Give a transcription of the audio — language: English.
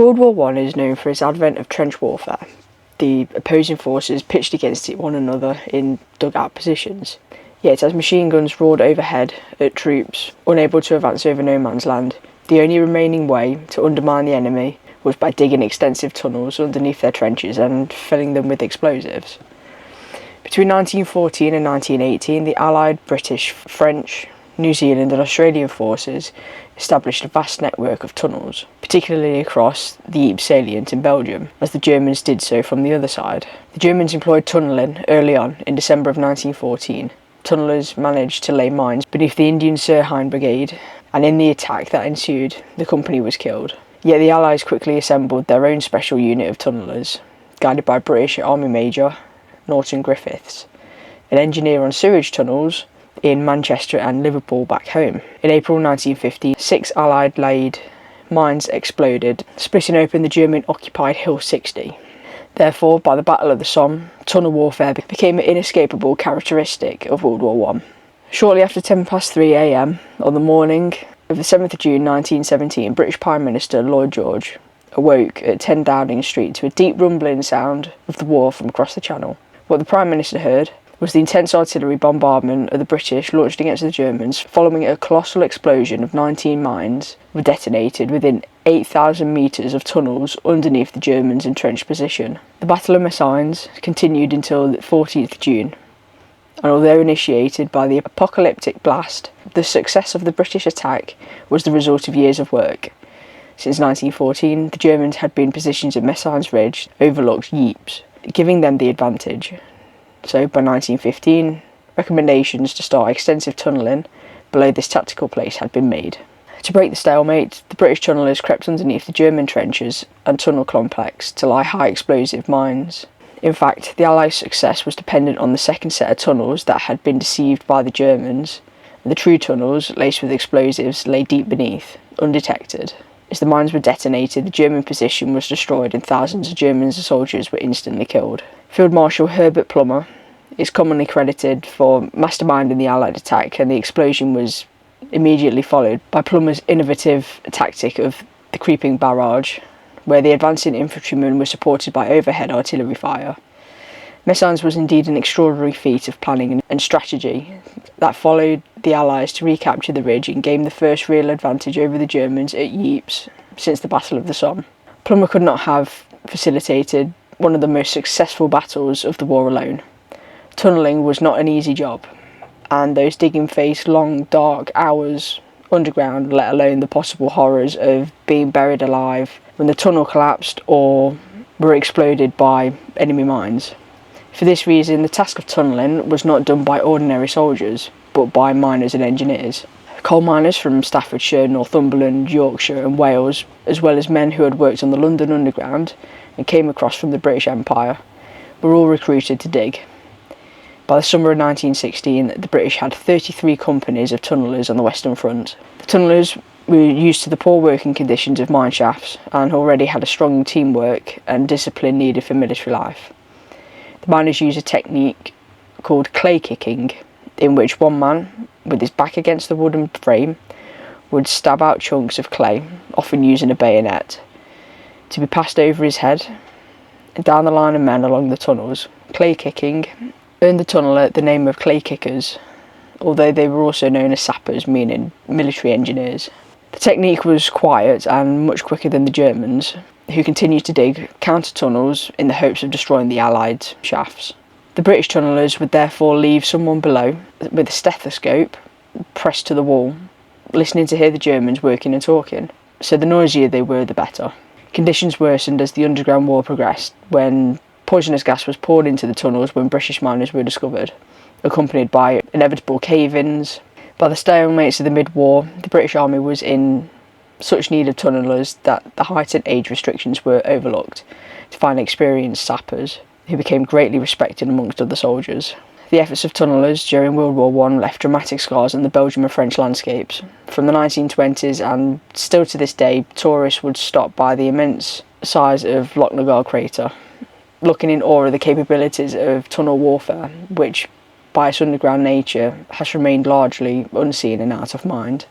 World War One is known for its advent of trench warfare. The opposing forces pitched against one another in dugout positions. Yet as machine guns roared overhead at troops unable to advance over no man's land, the only remaining way to undermine the enemy was by digging extensive tunnels underneath their trenches and filling them with explosives. Between 1914 and 1918, the Allied British, French, New Zealand and Australian forces established a vast network of tunnels, particularly across the Ypres salient in Belgium, as the Germans did so from the other side. The Germans employed tunnelling early on in December of 1914. Tunnellers managed to lay mines beneath the Indian Sirhind Brigade, and in the attack that ensued, the company was killed. Yet the Allies quickly assembled their own special unit of tunnellers, guided by British Army Major Norton Griffiths, an engineer on sewage tunnels in Manchester and Liverpool back home. In April 1950, 6 Allied laid mines exploded, splitting open the German-occupied Hill 60. Therefore, by the Battle of the Somme, tunnel warfare became an inescapable characteristic of World War One. Shortly after 3 a.m. on the morning of the 7th of June 1917, British Prime Minister Lloyd George awoke at 10 Downing Street to a deep rumbling sound of the war from across the Channel. What the Prime Minister heard was the intense artillery bombardment of the British launched against the Germans, following a colossal explosion of 19 mines were detonated within 8,000 metres of tunnels underneath the Germans' entrenched position. The Battle of Messines continued until the 14th of June, and although initiated by the apocalyptic blast, the success of the British attack was the result of years of work. Since 1914, the Germans had been positioned at Messines Ridge, overlooked Ypres, giving them the advantage. So by 1915, recommendations to start extensive tunnelling below this tactical place had been made. To break the stalemate, the British tunnellers crept underneath the German trenches and tunnel complex to lie high explosive mines. In fact, the Allies' success was dependent on the second set of tunnels that had been deceived by the Germans. The true tunnels, laced with explosives, lay deep beneath, undetected. As the mines were detonated, the German position was destroyed and thousands of German soldiers were instantly killed. Field Marshal Herbert Plummer is commonly credited for masterminding the Allied attack, and the explosion was immediately followed by Plummer's innovative tactic of the creeping barrage, where the advancing infantrymen were supported by overhead artillery fire. Messines was indeed an extraordinary feat of planning and strategy that followed the Allies to recapture the ridge and gain the first real advantage over the Germans at Ypres since the Battle of the Somme. Plummer could not have facilitated one of the most successful battles of the war alone. Tunnelling was not an easy job, and those digging faced long, dark hours underground, let alone the possible horrors of being buried alive when the tunnel collapsed or were exploded by enemy mines. For this reason, the task of tunnelling was not done by ordinary soldiers, but by miners and engineers. Coal miners from Staffordshire, Northumberland, Yorkshire and Wales, as well as men who had worked on the London Underground and came across from the British Empire, were all recruited to dig. By the summer of 1916, the British had 33 companies of tunnellers on the Western Front. The tunnellers were used to the poor working conditions of mine shafts and already had a strong teamwork and discipline needed for military life. The miners used a technique called clay kicking, in which one man, with his back against the wooden frame, would stab out chunks of clay, often using a bayonet, to be passed over his head and down the line of men along the tunnels. Clay kicking earned the tunneller the name of clay kickers, although they were also known as sappers, meaning military engineers. The technique was quiet and much quicker than the Germans, who continued to dig counter tunnels in the hopes of destroying the Allied shafts. The British tunnellers would therefore leave someone below with a stethoscope pressed to the wall, listening to hear the Germans working and talking. So the noisier they were, the better. Conditions worsened as the underground war progressed, when poisonous gas was poured into the tunnels when British miners were discovered, accompanied by inevitable cave-ins. By the stalemates of the mid-war, the British Army was in such need of tunnellers that the heightened age restrictions were overlooked to find experienced sappers, who became greatly respected amongst other soldiers. The efforts of tunnellers during World War I left dramatic scars on the Belgian and French landscapes. From the 1920s and still to this day, tourists would stop by the immense size of Lochnagar crater, looking in awe of the capabilities of tunnel warfare, which by its underground nature has remained largely unseen and out of mind.